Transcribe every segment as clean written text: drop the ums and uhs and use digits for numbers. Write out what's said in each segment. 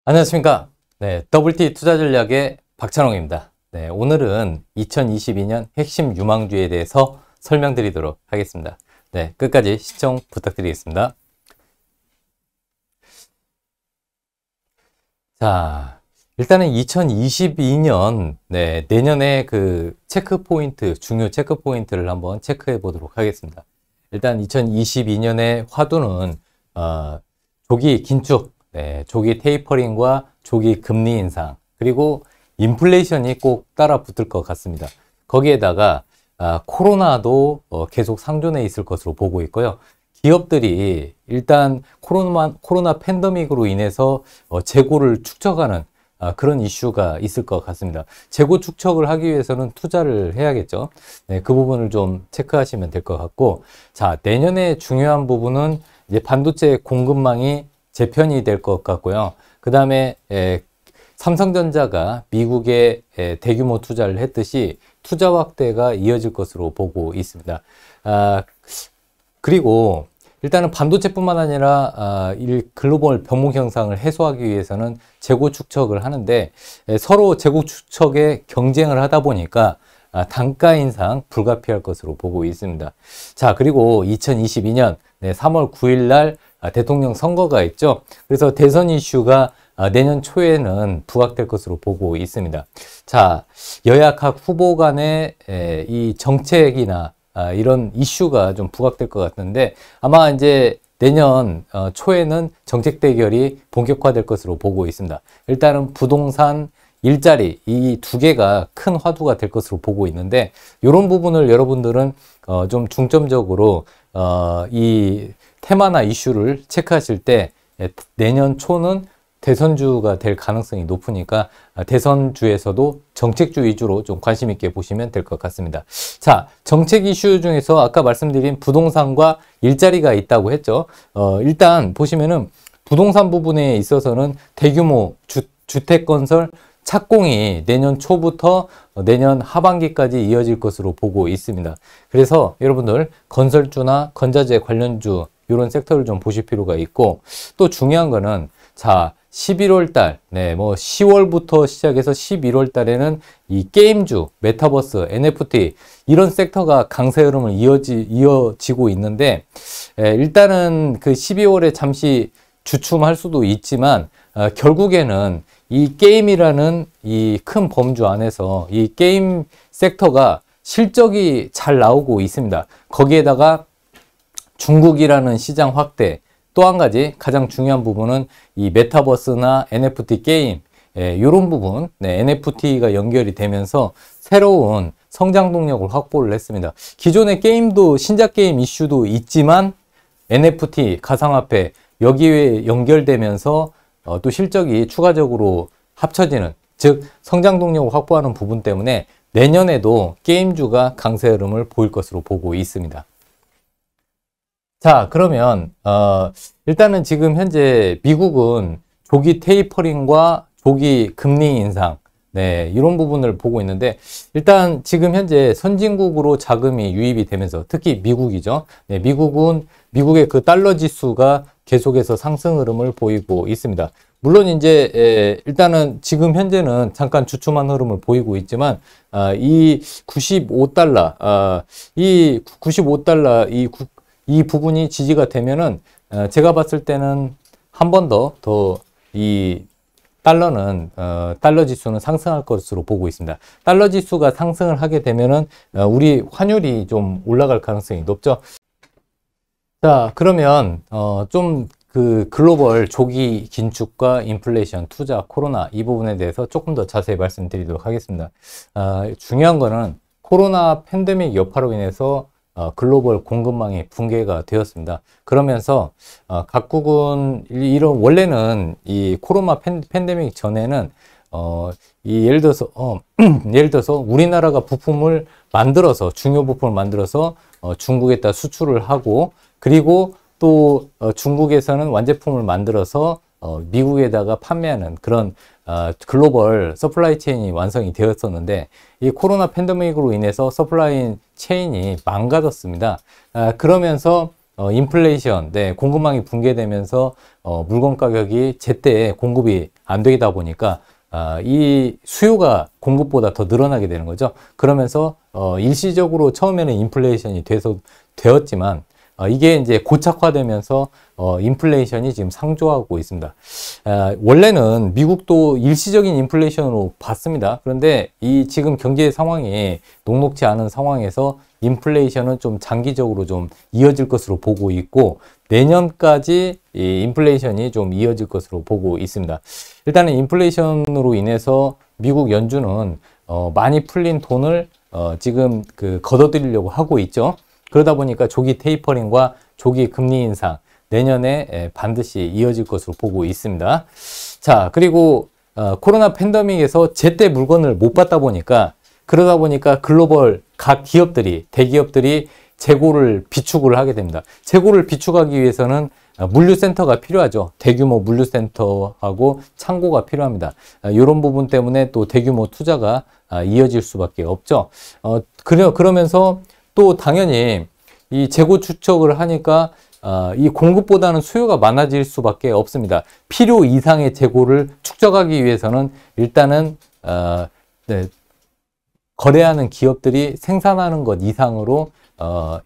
안녕하십니까. 네, WT 투자 전략의 박찬홍입니다. 네, 오늘은 2022년 핵심 유망주에 대해서 설명드리도록 하겠습니다. 네, 끝까지 시청 부탁드리겠습니다. 자, 일단은 2022년, 내년에 그 체크 포인트, 중요 체크 포인트를 한번 체크해 보도록 하겠습니다. 일단 2022년의 화두는, 조기 긴축, 조기 테이퍼링과 조기 금리 인상, 그리고 인플레이션이 꼭 따라 붙을 것 같습니다. 거기에다가 코로나도 계속 상존해 있을 것으로 보고 있고요. 기업들이 일단 코로나 팬데믹으로 인해서 재고를 축적하는 그런 이슈가 있을 것 같습니다. 재고 축적을 하기 위해서는 투자를 해야겠죠. 네, 그 부분을 좀 체크하시면 될 것 같고, 자, 내년에 중요한 부분은 이제 반도체 공급망이 재편이 될 것 같고요. 그 다음에 삼성전자가 미국에 대규모 투자를 했듯이 투자 확대가 이어질 것으로 보고 있습니다. 그리고 일단은 반도체뿐만 아니라 글로벌 병목 현상을 해소하기 위해서는 재고 축적을 하는데, 서로 재고 축적에 경쟁을 하다 보니까 단가 인상 불가피할 것으로 보고 있습니다. 자, 그리고 2022년 3월 9일 날 대통령 선거가 있죠. 그래서 대선 이슈가 내년 초에는 부각될 것으로 보고 있습니다. 자, 여야 각 후보 간의 이 정책이나 이런 이슈가 좀 부각될 것 같은데, 아마 이제 내년 초에는 정책 대결이 본격화될 것으로 보고 있습니다. 일단은 부동산, 일자리, 이 두 개가 큰 화두가 될 것으로 보고 있는데, 이런 부분을 여러분들은 좀 중점적으로 이 테마나 이슈를 체크하실 때 내년 초는 대선주가 될 가능성이 높으니까 대선주에서도 정책주 위주로 좀 관심 있게 보시면 될 것 같습니다. 자, 정책 이슈 중에서 아까 말씀드린 부동산과 일자리가 있다고 했죠. 일단 보시면은 부동산 부분에 있어서는 대규모 주택 건설 착공이 내년 초부터 내년 하반기까지 이어질 것으로 보고 있습니다. 그래서 여러분들 건설주나 건자재 관련주 이런 섹터를 좀 보실 필요가 있고, 또 중요한 거는 자, 11월 달, 뭐 10월부터 시작해서 11월 달에는 이 게임주, 메타버스, NFT 이런 섹터가 강세 흐름을 이어지고 있는데, 일단은 그 12월에 잠시 주춤할 수도 있지만 결국에는 이 게임이라는 이 큰 범주 안에서 이 게임 섹터가 실적이 잘 나오고 있습니다. 거기에다가 중국이라는 시장 확대, 또 한 가지 가장 중요한 부분은 이 메타버스나 NFT 게임, 이런 부분, NFT가 연결이 되면서 새로운 성장 동력을 확보를 했습니다. 기존의 게임도 신작 게임 이슈도 있지만 NFT, 가상화폐 여기에 연결되면서 또 실적이 추가적으로 합쳐지는, 즉 성장 동력을 확보하는 부분 때문에 내년에도 게임주가 강세 흐름을 보일 것으로 보고 있습니다. 자, 그러면 일단은 지금 현재 미국은 조기 테이퍼링과 조기 금리 인상, 이런 부분을 보고 있는데, 일단 지금 현재 선진국으로 자금이 유입이 되면서 특히 미국이죠. 미국의 그 달러 지수가 계속해서 상승 흐름을 보이고 있습니다. 물론 이제 일단은 지금 현재는 잠깐 주춤한 흐름을 보이고 있지만 이 95달러, 이 부분이 지지가 되면은 제가 봤을 때는 한 번 더 이 달러는 달러 지수는 상승할 것으로 보고 있습니다. 달러 지수가 상승을 하게 되면은 우리 환율이 좀 올라갈 가능성이 높죠. 자, 그러면 좀 그 글로벌 조기 긴축과 인플레이션, 투자, 코로나 이 부분에 대해서 조금 더 자세히 말씀드리도록 하겠습니다. 중요한 거는 코로나 팬데믹 여파로 인해서 글로벌 공급망이 붕괴가 되었습니다. 그러면서 각국은 원래는 이 코로나 팬데믹 전에는 예를 들어서 우리나라가 부품을 만들어서 중요 부품을 만들어서 중국에다 수출을 하고, 그리고 또 중국에서는 완제품을 만들어서 미국에다가 판매하는 그런 글로벌 서플라이 체인이 완성이 되었었는데, 이 코로나 팬데믹으로 인해서 서플라이 체인이 망가졌습니다. 그러면서 인플레이션, 네, 공급망이 붕괴되면서 물건 가격이 제때 공급이 안 되다 보니까 이 수요가 공급보다 더 늘어나게 되는 거죠. 그러면서 일시적으로 처음에는 인플레이션이 되었지만 이게 이제 고착화되면서 인플레이션이 지금 상조하고 있습니다. 원래는 미국도 일시적인 인플레이션으로 봤습니다. 그런데 이 지금 경제 상황이 녹록지 않은 상황에서 인플레이션은 좀 장기적으로 좀 이어질 것으로 보고 있고, 내년까지 이 인플레이션이 좀 이어질 것으로 보고 있습니다. 일단은 인플레이션으로 인해서 미국 연준은 많이 풀린 돈을 지금 걷어들이려고 하고 있죠. 그러다 보니까 조기 테이퍼링과 조기 금리 인상 내년에 반드시 이어질 것으로 보고 있습니다. 자, 그리고 코로나 팬데믹에서 제때 물건을 못 받다 보니까, 그러다 보니까 글로벌 각 기업들이, 대기업들이 재고를 비축을 하게 됩니다. 재고를 비축하기 위해서는 물류센터가 필요하죠. 대규모 물류센터하고 창고가 필요합니다. 이런 부분 때문에 또 대규모 투자가 이어질 수밖에 없죠. 그러면서 또 당연히 이 재고 축적을 하니까 이 공급보다는 수요가 많아질 수밖에 없습니다. 필요 이상의 재고를 축적하기 위해서는 일단은 네, 거래하는 기업들이 생산하는 것 이상으로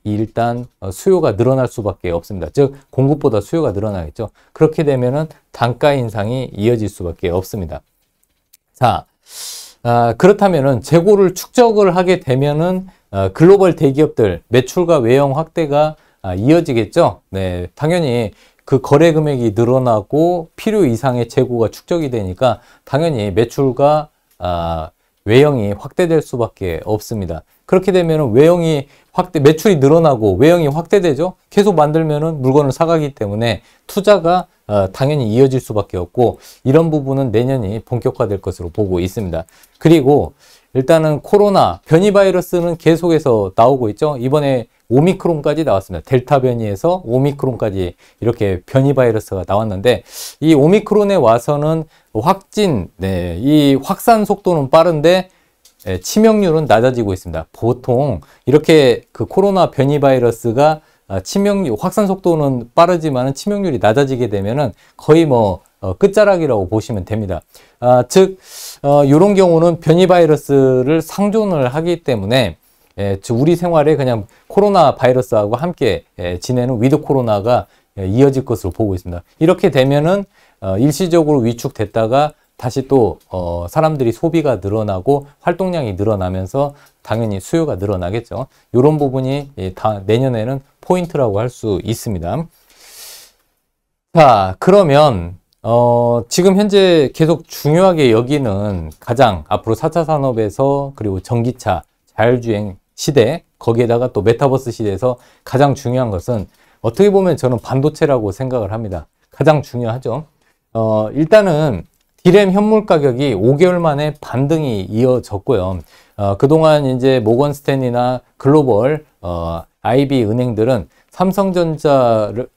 일단 수요가 늘어날 수밖에 없습니다. 즉 공급보다 수요가 늘어나겠죠. 그렇게 되면은 단가 인상이 이어질 수밖에 없습니다. 자, 그렇다면은 재고를 축적을 하게 되면은 글로벌 대기업들 매출과 외형 확대가 이어지겠죠. 네, 당연히 그 거래 금액이 늘어나고 필요 이상의 재고가 축적이 되니까 당연히 매출과 외형이 확대될 수밖에 없습니다. 그렇게 되면 외형이 매출이 늘어나고 외형이 확대되죠. 계속 만들면은 물건을 사가기 때문에 투자가 당연히 이어질 수밖에 없고, 이런 부분은 내년이 본격화될 것으로 보고 있습니다. 그리고 일단은 코로나 변이 바이러스는 계속해서 나오고 있죠. 이번에 오미크론까지 나왔습니다. 델타 변이에서 오미크론까지 이렇게 변이 바이러스가 나왔는데, 이 오미크론에 와서는 이 확산 속도는 빠른데 치명률은 낮아지고 있습니다. 보통 이렇게 그 코로나 변이 바이러스가 확산 속도는 빠르지만 치명률이 낮아지게 되면은 거의 끝자락이라고 보시면 됩니다. 즉, 이런 경우는 변이 바이러스를 상존을 하기 때문에 우리 생활에 그냥 코로나 바이러스하고 함께 지내는 위드 코로나가 이어질 것으로 보고 있습니다. 이렇게 되면은 일시적으로 위축됐다가 다시 또 사람들이 소비가 늘어나고 활동량이 늘어나면서 당연히 수요가 늘어나겠죠. 이런 부분이 내년에는 포인트라고 할 수 있습니다. 자, 그러면 지금 현재 계속 중요하게 여기는 가장 앞으로 4차 산업에서, 그리고 전기차, 자율주행 시대, 거기에다가 또 메타버스 시대에서 가장 중요한 것은 어떻게 보면 저는 반도체라고 생각을 합니다. 가장 중요하죠. 일단은 D램 현물 가격이 5개월 만에 반등이 이어졌고요. 그동안 이제 모건스탠리나 글로벌, IB 은행들은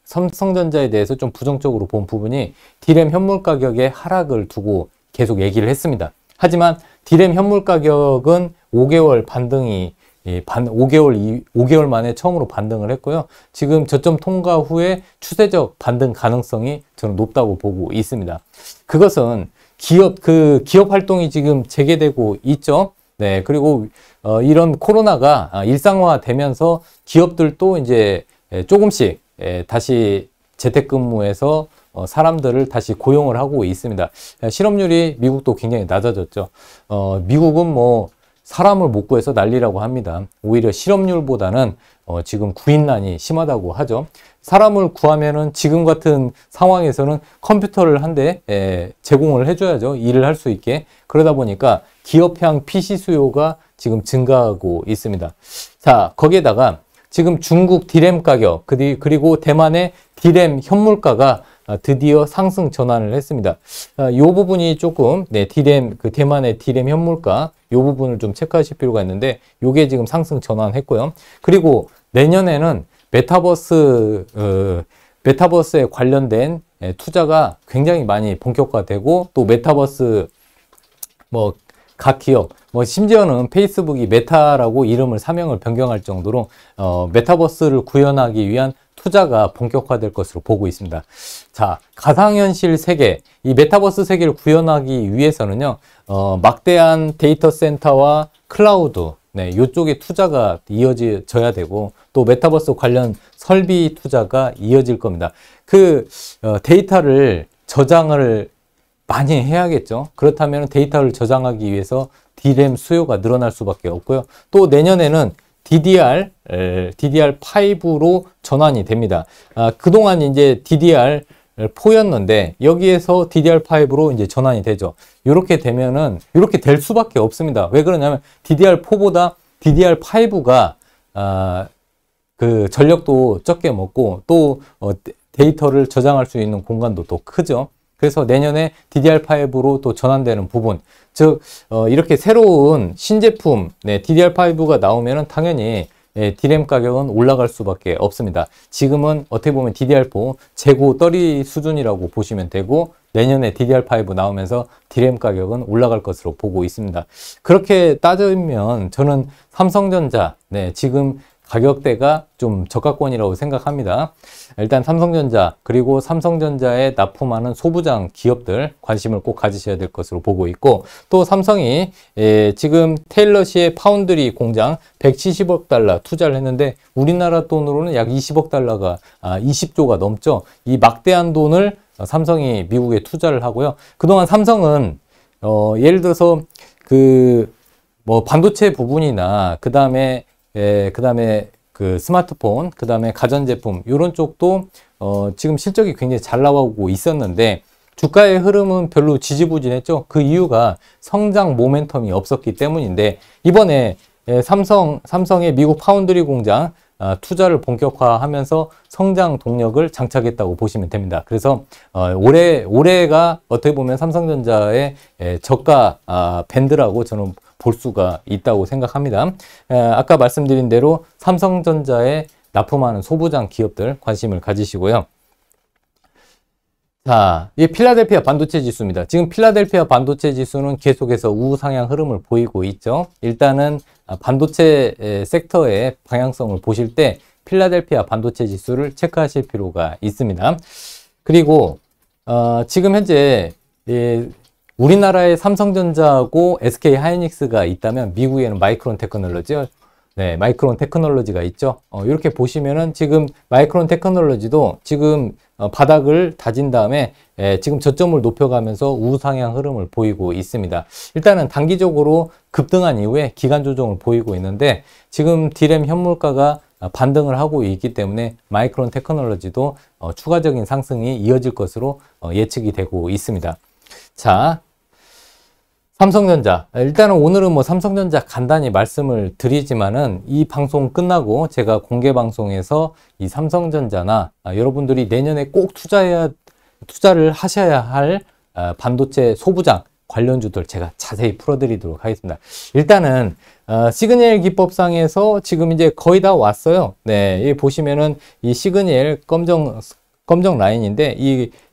삼성전자에 대해서 좀 부정적으로 본 부분이 D램 현물 가격의 하락을 두고 계속 얘기를 했습니다. 하지만 D램 현물 가격은 5개월 5개월 만에 처음으로 반등을 했고요. 지금 저점 통과 후에 추세적 반등 가능성이 저는 높다고 보고 있습니다. 그것은 기업 활동이 지금 재개되고 있죠. 네, 그리고 이런 코로나가 일상화 되면서 기업들도 이제 조금씩 다시 재택근무해서 사람들을 다시 고용을 하고 있습니다. 실업률이 미국도 굉장히 낮아졌죠. 미국은 사람을 못 구해서 난리라고 합니다. 오히려 실업률보다는 지금 구인난이 심하다고 하죠. 사람을 구하면은 지금 같은 상황에서는 컴퓨터를 한 대 제공을 해줘야죠. 일을 할 수 있게. 그러다 보니까 기업형 PC 수요가 지금 증가하고 있습니다. 자, 거기에다가 지금 중국 D램 가격, 그리고 대만의 D램 현물가가 드디어 상승 전환을 했습니다. 이 부분이 조금, D램, 대만의 D램 현물가, 이 부분을 좀 체크하실 필요가 있는데, 요게 지금 상승 전환했고요. 그리고 내년에는 메타버스에 관련된 투자가 굉장히 많이 본격화되고, 또 메타버스, 각 기업, 심지어는 페이스북이 메타라고 이름을 사명을 변경할 정도로, 메타버스를 구현하기 위한 투자가 본격화될 것으로 보고 있습니다. 자, 가상현실 세계, 이 메타버스 세계를 구현하기 위해서는요, 막대한 데이터 센터와 클라우드, 네, 이쪽에 투자가 이어져야 되고, 또 메타버스 관련 설비 투자가 이어질 겁니다. 데이터를 저장을 많이 해야겠죠. 그렇다면 데이터를 저장하기 위해서 D램 수요가 늘어날 수밖에 없고요. 또 내년에는 DDR5로 전환이 됩니다. 그동안 이제 DDR4였는데 여기에서 DDR5로 이제 전환이 되죠. 이렇게 되면은 이렇게 될 수밖에 없습니다. 왜 그러냐면 DDR4보다 DDR5가 그 전력도 적게 먹고 또 데이터를 저장할 수 있는 공간도 더 크죠. 그래서 내년에 DDR5로 또 전환되는 부분, 즉 이렇게 새로운 신제품 DDR5가 나오면은 당연히 D램 가격은 올라갈 수밖에 없습니다. 지금은 어떻게 보면 DDR4 재고 떨이 수준이라고 보시면 되고, 내년에 DDR5 나오면서 D램 가격은 올라갈 것으로 보고 있습니다. 그렇게 따지면 저는 삼성전자, 지금 가격대가 좀 저가권이라고 생각합니다. 일단 삼성전자, 그리고 삼성전자에 납품하는 소부장 기업들 관심을 꼭 가지셔야 될 것으로 보고 있고, 또 삼성이 지금 테일러시의 파운드리 공장 170억 달러 투자를 했는데 우리나라 돈으로는 약 20억 달러가 20조가 넘죠. 이 막대한 돈을 삼성이 미국에 투자를 하고요. 그동안 삼성은 예를 들어서 반도체 부분이나 그 다음에 그 스마트폰, 그 다음에 가전제품, 이런 쪽도 지금 실적이 굉장히 잘 나오고 있었는데 주가의 흐름은 별로 지지부진했죠. 그 이유가 성장 모멘텀이 없었기 때문인데, 이번에 삼성의 미국 파운드리 공장 투자를 본격화하면서 성장 동력을 장착했다고 보시면 됩니다. 그래서 올해가 어떻게 보면 삼성전자의 저가 밴드라고 저는 볼 수가 있다고 생각합니다. 아까 말씀드린 대로 삼성전자에 납품하는 소부장 기업들 관심을 가지시고요. 자, 이 필라델피아 반도체 지수입니다. 지금 필라델피아 반도체 지수는 계속해서 우상향 흐름을 보이고 있죠. 일단은 반도체 섹터의 방향성을 보실 때 필라델피아 반도체 지수를 체크하실 필요가 있습니다. 그리고 지금 현재 우리나라에 삼성전자하고 SK 하이닉스가 있다면 미국에는 마이크론 테크놀로지가 있죠. 이렇게 보시면은 지금 마이크론 테크놀로지도 지금 바닥을 다진 다음에 지금 저점을 높여가면서 우상향 흐름을 보이고 있습니다. 일단은 단기적으로 급등한 이후에 기간 조정을 보이고 있는데, 지금 D램 현물가가 반등을 하고 있기 때문에 마이크론 테크놀로지도 추가적인 상승이 이어질 것으로 예측이 되고 있습니다. 자, 삼성전자. 일단은 오늘은 삼성전자 간단히 말씀을 드리지만은 이 방송 끝나고 제가 공개 방송에서 이 삼성전자나 여러분들이 내년에 꼭 투자를 하셔야 할 반도체 소부장 관련주들 제가 자세히 풀어드리도록 하겠습니다. 일단은 시그니엘 기법상에서 지금 이제 거의 다 왔어요. 여기 보시면은 이 시그니엘 검정 라인인데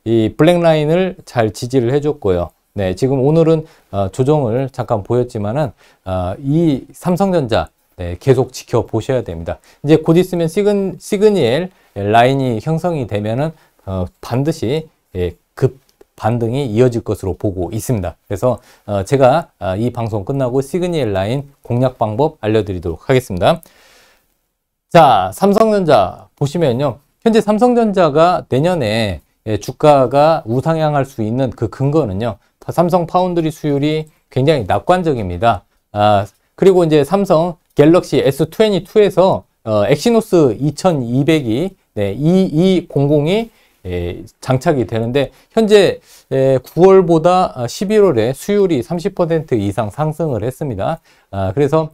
이 블랙 라인을 잘 지지를 해줬고요. 지금 오늘은 조정을 잠깐 보였지만은 이 삼성전자 계속 지켜보셔야 됩니다. 이제 곧 있으면 시그니엘 라인이 형성이 되면은 반드시 급 반등이 이어질 것으로 보고 있습니다. 그래서 제가 이 방송 끝나고 시그니엘 라인 공략 방법 알려드리도록 하겠습니다. 자, 삼성전자 보시면요, 현재 삼성전자가 내년에 주가가 우상향할 수 있는 그 근거는요, 삼성 파운드리 수율이 굉장히 낙관적입니다. 그리고 이제 삼성 갤럭시 S22에서 엑시노스 2200이 2200이 장착이 되는데, 현재 9월보다 11월에 수율이 30% 이상 상승을 했습니다. 그래서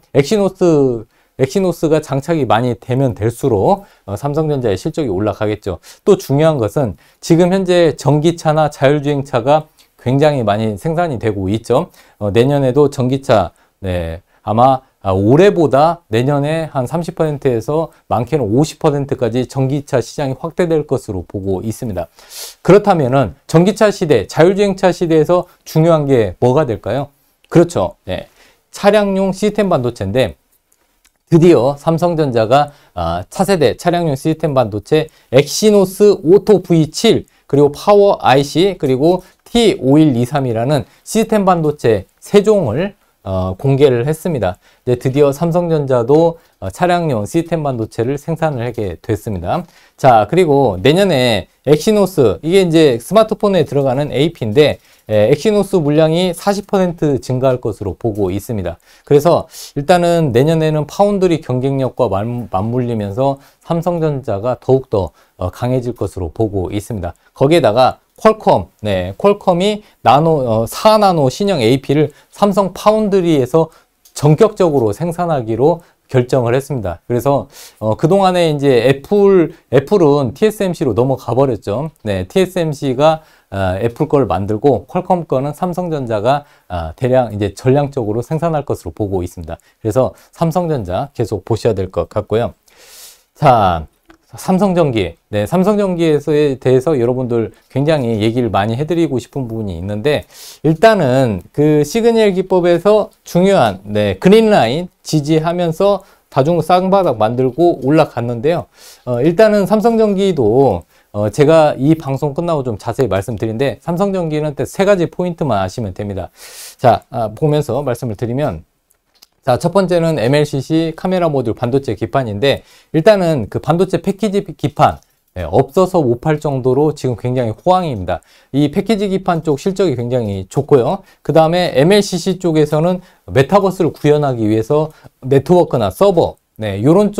엑시노스가 장착이 많이 되면 될수록 삼성전자의 실적이 올라가겠죠. 또 중요한 것은 지금 현재 전기차나 자율주행차가 굉장히 많이 생산이 되고 있죠. 내년에도 전기차, 아마 올해보다 내년에 한 30%에서 많게는 50%까지 전기차 시장이 확대될 것으로 보고 있습니다. 그렇다면은 전기차 시대, 자율주행차 시대에서 중요한 게 뭐가 될까요? 그렇죠. 차량용 시스템 반도체인데, 드디어 삼성전자가 차세대 차량용 시스템 반도체 엑시노스 오토 V7 그리고 파워 IC 그리고 T5123이라는 시스템 반도체 세 종을 공개를 했습니다. 이제 드디어 삼성전자도 차량용 시스템 반도체를 생산을 하게 됐습니다. 자, 그리고 내년에 엑시노스, 이게 이제 스마트폰에 들어가는 AP인데, 엑시노스 물량이 40% 증가할 것으로 보고 있습니다. 그래서 일단은 내년에는 파운드리 경쟁력과 맞물리면서 삼성전자가 더욱더 강해질 것으로 보고 있습니다. 거기에다가 퀄컴, 퀄컴이 4나노 신형 AP를 삼성 파운드리에서 전격적으로 생산하기로 결정을 했습니다. 그래서 그동안에 이제 애플은 TSMC로 넘어가 버렸죠. TSMC가 애플 걸 만들고 퀄컴 거는 삼성전자가 대량 이제 전량적으로 생산할 것으로 보고 있습니다. 그래서 삼성전자 계속 보셔야 될 것 같고요. 자, 삼성전기. 삼성전기에 대해서 여러분들 굉장히 얘기를 많이 해드리고 싶은 부분이 있는데, 일단은 그 시그널 기법에서 중요한, 그린라인 지지하면서 다중 쌍바닥 만들고 올라갔는데요. 일단은 삼성전기도 제가 이 방송 끝나고 좀 자세히 말씀드린데, 삼성전기는 세 가지 포인트만 아시면 됩니다. 자, 보면서 말씀을 드리면, 자, 첫 번째는 MLCC 카메라 모듈 반도체 기판인데, 일단은 그 반도체 패키지 기판 없어서 못 팔 정도로 지금 굉장히 호황입니다. 이 패키지 기판 쪽 실적이 굉장히 좋고요. 그 다음에 MLCC 쪽에서는 메타버스를 구현하기 위해서 네트워크나 서버, 요런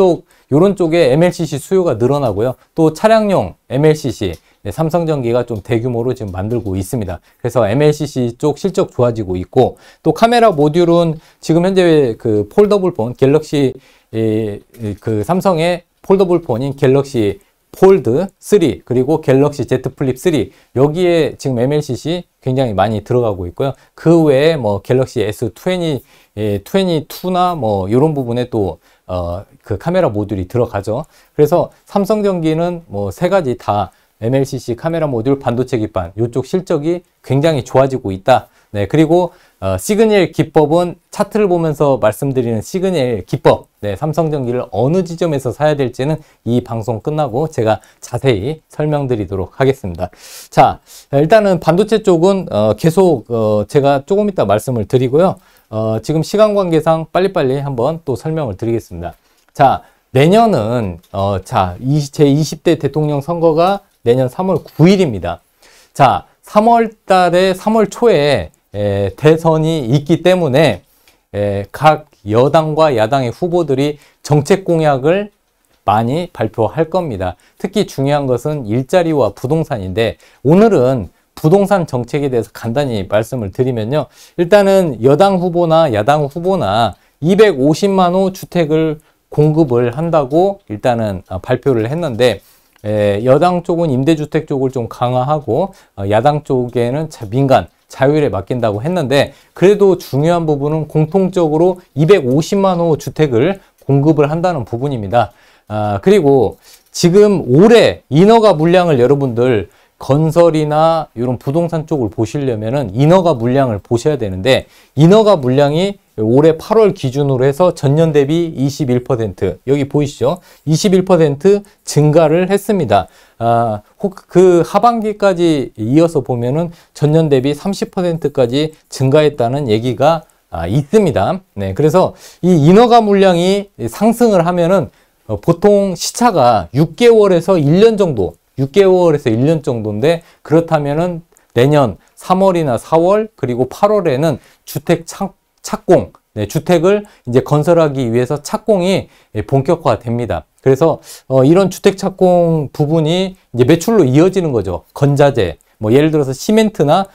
쪽에 MLCC 수요가 늘어나고요. 또 차량용 MLCC, 삼성전기가 좀 대규모로 지금 만들고 있습니다. 그래서 MLCC 쪽 실적 좋아지고 있고, 또 카메라 모듈은 지금 현재 그 폴더블폰 갤럭시 그 삼성의 폴더블폰인 갤럭시 폴드 3 그리고 갤럭시 Z 플립 3 여기에 지금 MLCC 굉장히 많이 들어가고 있고요. 그 외에 뭐 갤럭시 S20 22나 뭐 이런 부분에 또 그 카메라 모듈이 들어가죠. 그래서 삼성전기는 뭐 세 가지 다 MLCC 카메라 모듈 반도체 기판 이쪽 실적이 굉장히 좋아지고 있다. 그리고 시그널 기법은 차트를 보면서 말씀드리는 시그널 기법, 삼성전기를 어느 지점에서 사야 될지는 이 방송 끝나고 제가 자세히 설명드리도록 하겠습니다. 자, 일단은 반도체 쪽은 계속 제가 조금 이따 말씀을 드리고요. 지금 시간 관계상 빨리빨리 한번 또 설명을 드리겠습니다. 자, 내년은 제20대 대통령 선거가 내년 3월 9일입니다. 자, 3월 달에 3월 초에 대선이 있기 때문에 각 여당과 야당의 후보들이 정책 공약을 많이 발표할 겁니다. 특히 중요한 것은 일자리와 부동산인데, 오늘은 부동산 정책에 대해서 간단히 말씀을 드리면요. 일단은 여당 후보나 야당 후보나 250만 호 주택을 공급을 한다고 일단은 발표를 했는데, 여당 쪽은 임대주택 쪽을 좀 강화하고 야당 쪽에는 민간 자율에 맡긴다고 했는데, 그래도 중요한 부분은 공통적으로 250만 호 주택을 공급을 한다는 부분입니다. 그리고 지금 올해 인허가 물량을 여러분들 건설이나 이런 부동산 쪽을 보시려면은 인허가 물량을 보셔야 되는데, 인허가 물량이 올해 8월 기준으로 해서 전년 대비 21% 여기 보이시죠? 21% 증가를 했습니다. 그 하반기까지 이어서 보면은 전년 대비 30%까지 증가했다는 얘기가 있습니다. 그래서 이 인허가 물량이 상승을 하면은 보통 시차가 6개월에서 1년 정도, 6개월에서 1년 정도인데, 그렇다면은 내년 3월이나 4월 그리고 8월에는 주택 착공, 주택을 이제 건설하기 위해서 착공이 본격화됩니다. 그래서 이런 주택 착공 부분이 이제 매출로 이어지는 거죠. 건자재, 뭐 예를 들어서 시멘트나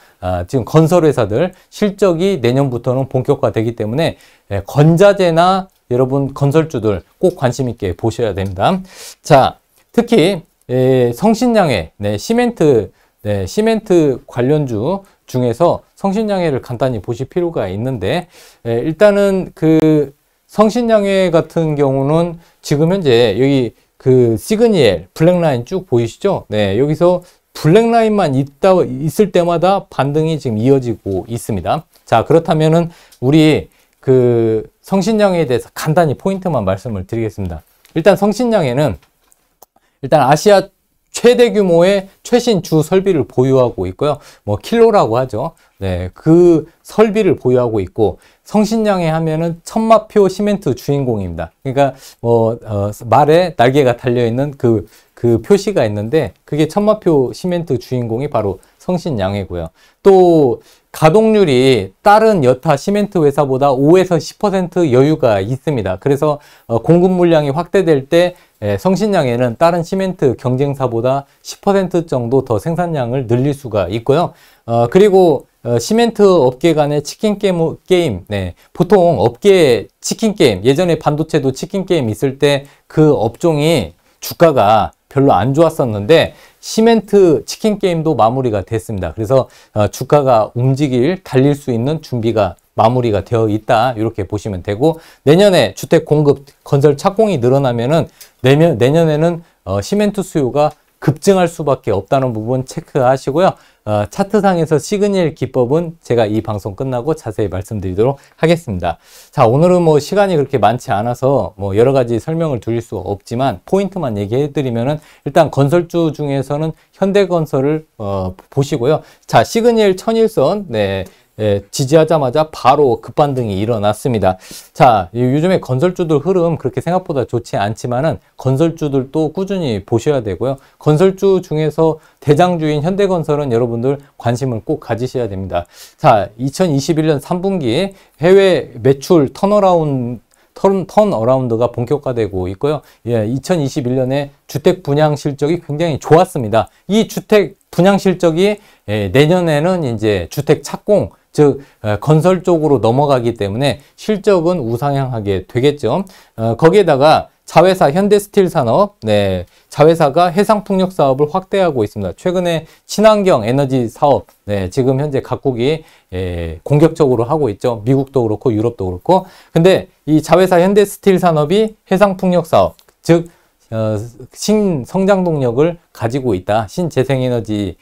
지금 건설회사들 실적이 내년부터는 본격화되기 때문에 건자재나 여러분 건설주들 꼭 관심 있게 보셔야 됩니다. 자, 특히 성신양해, 시멘트 관련주 중에서 성신양해를 간단히 보실 필요가 있는데, 일단은 그 성신양해 같은 경우는 지금 현재 여기 그 시그니엘 블랙라인 쭉 보이시죠? 여기서 블랙라인만 있을 때마다 반등이 지금 이어지고 있습니다. 자, 그렇다면은 우리 그 성신영에 대해서 간단히 포인트만 말씀을 드리겠습니다. 일단 성신영에는 일단 아시아 최대 규모의 최신 주 설비를 보유하고 있고요. 뭐 킬로라고 하죠. 네, 그 설비를 보유하고 있고, 성신영에 하면은 천마표 시멘트 주인공입니다. 그러니까 뭐 말에 날개가 달려 있는 그 표시가 있는데, 그게 천마표 시멘트 주인공이 바로 성신양해고요. 또 가동률이 다른 여타 시멘트 회사보다 5에서 10% 여유가 있습니다. 그래서 공급 물량이 확대될 때 성신양해는 다른 시멘트 경쟁사보다 10% 정도 더 생산량을 늘릴 수가 있고요. 그리고 시멘트 업계 간의 치킨 게임, 네, 보통 업계 치킨 게임, 예전에 반도체도 치킨 게임 있을 때 그 업종이 주가가 별로 안 좋았었는데 시멘트 치킨 게임도 마무리가 됐습니다. 그래서 주가가 달릴 수 있는 준비가 마무리가 되어 있다, 이렇게 보시면 되고, 내년에 주택 공급 건설 착공이 늘어나면은 내년에는 시멘트 수요가 급증할 수밖에 없다는 부분 체크하시고요. 차트상에서 시그널 기법은 제가 이 방송 끝나고 자세히 말씀드리도록 하겠습니다. 자, 오늘은 뭐 시간이 그렇게 많지 않아서 뭐 여러 가지 설명을 드릴 수가 없지만 포인트만 얘기해 드리면은, 일단 건설주 중에서는 현대건설을 보시고요. 자, 시그널 천일선, 네, 지지하자마자 바로 급반등이 일어났습니다. 자, 요즘에 건설주들 흐름 그렇게 생각보다 좋지 않지만은 건설주들도 꾸준히 보셔야 되고요. 건설주 중에서 대장주인 현대건설은 여러분들 관심을 꼭 가지셔야 됩니다. 자, 2021년 3분기 해외 매출 턴어라운드가 본격화되고 있고요. 2021년에 주택 분양 실적이 굉장히 좋았습니다. 이 주택 분양 실적이 내년에는 이제 주택 착공, 즉 건설 쪽으로 넘어가기 때문에 실적은 우상향하게 되겠죠. 거기에다가 자회사 현대스틸산업, 네, 자회사가 해상풍력 사업을 확대하고 있습니다. 최근에 친환경 에너지 사업, 네, 지금 현재 각국이 공격적으로 하고 있죠. 미국도 그렇고 유럽도 그렇고. 근데 이 자회사 현대스틸산업이 해상풍력 사업, 즉 신성장 동력을 가지고 있다, 신재생에너지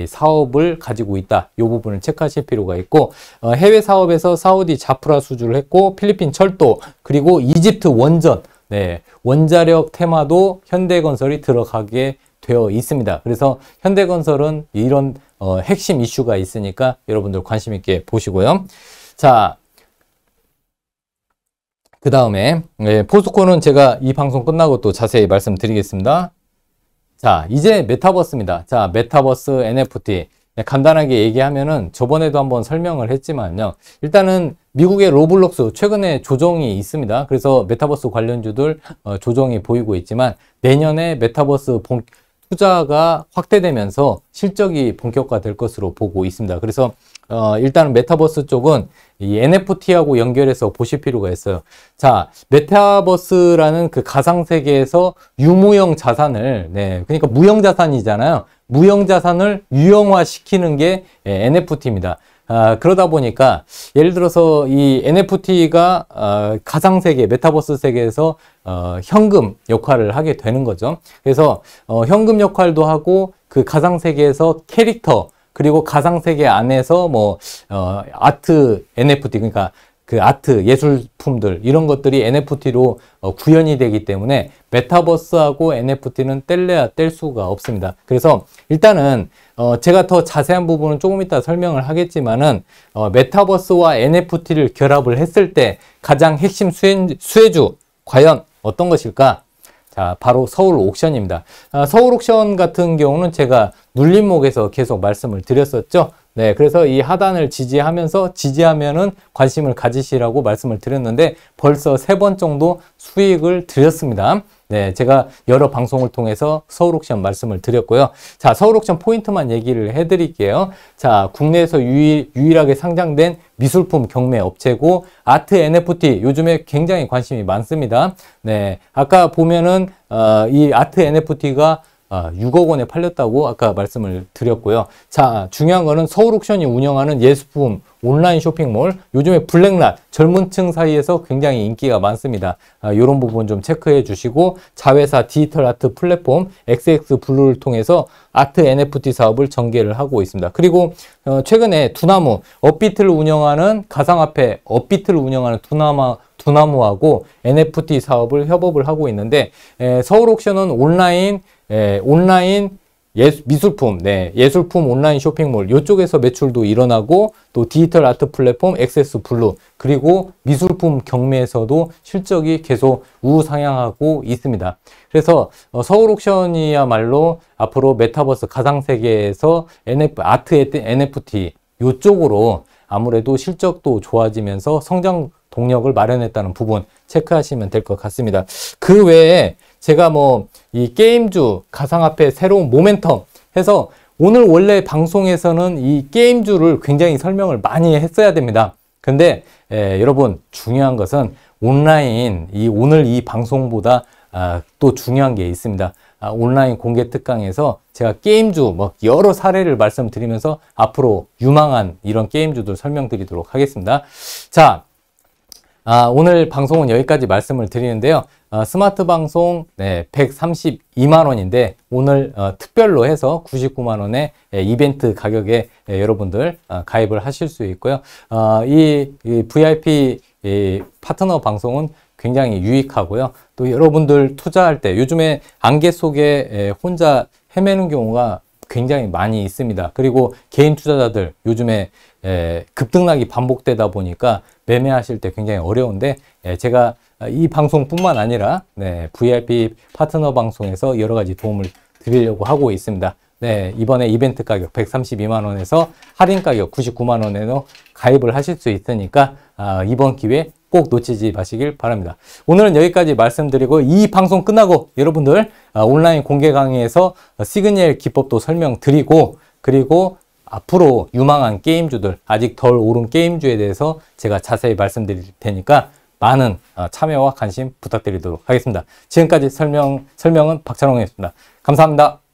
사업을 가지고 있다, 이 부분을 체크하실 필요가 있고, 해외 사업에서 사우디 자프라 수주를 했고, 필리핀 철도, 그리고 이집트 원전, 네, 원자력 테마도 현대건설이 들어가게 되어 있습니다. 그래서 현대건설은 이런 핵심 이슈가 있으니까 여러분들 관심 있게 보시고요. 자, 그 다음에 포스코는 제가 이 방송 끝나고 또 자세히 말씀드리겠습니다. 자, 이제 메타버스입니다. 자, 메타버스, NFT. 간단하게 얘기하면은 저번에도 한번 설명을 했지만요. 일단은 미국의 로블록스 최근에 조정이 있습니다. 그래서 메타버스 관련주들 조정이 보이고 있지만, 내년에 메타버스 투자가 확대되면서 실적이 본격화될 것으로 보고 있습니다. 그래서 일단은 메타버스 쪽은 이 NFT하고 연결해서 보실 필요가 있어요. 자, 메타버스라는 그 가상세계에서 유무형 자산을, 네, 그러니까 무형 자산이잖아요. 무형 자산을 유형화 시키는 게 NFT입니다. 그러다 보니까 예를 들어서 이 NFT가 가상세계, 메타버스 세계에서 현금 역할을 하게 되는 거죠. 그래서 현금 역할도 하고, 그 가상세계에서 캐릭터, 그리고 가상세계 안에서 뭐 아트 NFT, 그러니까 그 아트 예술품들, 이런 것들이 NFT로 구현이 되기 때문에 메타버스하고 NFT는 뗄래야 뗄 수가 없습니다. 그래서 일단은 제가 더 자세한 부분은 조금 이따 설명을 하겠지만은 메타버스와 NFT를 결합을 했을 때 가장 핵심 수혜주 과연 어떤 것일까? 자, 바로 서울 옥션입니다. 서울 옥션 같은 경우는 제가 눌림목에서 계속 말씀을 드렸었죠. 네, 그래서 이 하단을 지지하면은 관심을 가지시라고 말씀을 드렸는데 벌써 3번 정도 수익을 드렸습니다. 네, 제가 여러 방송을 통해서 서울옥션 말씀을 드렸고요. 자, 서울옥션 포인트만 얘기를 해드릴게요. 자, 국내에서 유일하게 상장된 미술품 경매 업체고, 아트 NFT 요즘에 굉장히 관심이 많습니다. 네, 아까 보면은 이 아트 NFT가 6억 원에 팔렸다고 아까 말씀을 드렸고요. 자, 중요한 거는 서울옥션이 운영하는 예술품 온라인 쇼핑몰, 요즘에 블랙랏 젊은 층 사이에서 굉장히 인기가 많습니다. 이런 부분 좀 체크해 주시고, 자회사 디지털 아트 플랫폼 XX블루를 통해서 아트 NFT 사업을 전개를 하고 있습니다. 그리고 최근에 두나무, 업비트를 운영하는 가상화폐 업비트를 운영하는 두나무하고 NFT 사업을 협업을 하고 있는데, 서울옥션은 온라인 미술품, 예술품 온라인 쇼핑몰 이쪽에서 매출도 일어나고, 또 디지털 아트 플랫폼 액세스 블루, 그리고 미술품 경매에서도 실적이 계속 우상향하고 있습니다. 그래서 서울옥션이야말로 앞으로 메타버스 가상세계에서 아트 NFT 이쪽으로 아무래도 실적도 좋아지면서 성장 동력을 마련했다는 부분 체크하시면 될 것 같습니다. 그 외에 제가 이 게임주 가상화폐 새로운 모멘텀 해서 오늘 원래 방송에서는 이 게임주를 굉장히 설명을 많이 했어야 됩니다. 근데 여러분, 중요한 것은 오늘 이 방송보다 또 중요한 게 있습니다. 온라인 공개 특강에서 제가 게임주 여러 사례를 말씀드리면서 앞으로 유망한 이런 게임주들 설명드리도록 하겠습니다. 자, 오늘 방송은 여기까지 말씀을 드리는데요. 스마트 방송 132만 원인데 오늘 특별로 해서 99만 원의 이벤트 가격에 여러분들 가입을 하실 수 있고요. 이 VIP 파트너 방송은 굉장히 유익하고요. 또 여러분들 투자할 때 요즘에 안개 속에 혼자 헤매는 경우가 굉장히 많이 있습니다. 그리고 개인 투자자들 요즘에 급등락이 반복되다 보니까 매매하실 때 굉장히 어려운데, 제가 이 방송뿐만 아니라 VIP 파트너 방송에서 여러 가지 도움을 드리려고 하고 있습니다. 이번에 이벤트 가격 132만 원에서 할인 가격 99만 원에도 가입을 하실 수 있으니까 이번 기회 꼭 놓치지 마시길 바랍니다. 오늘은 여기까지 말씀드리고, 이 방송 끝나고 여러분들 온라인 공개 강의에서 시그니엘 기법도 설명드리고, 그리고 앞으로 유망한 게임주들, 아직 덜 오른 게임주에 대해서 제가 자세히 말씀드릴 테니까 많은 참여와 관심 부탁드리도록 하겠습니다. 지금까지 설명은 박찬홍이었습니다. 감사합니다.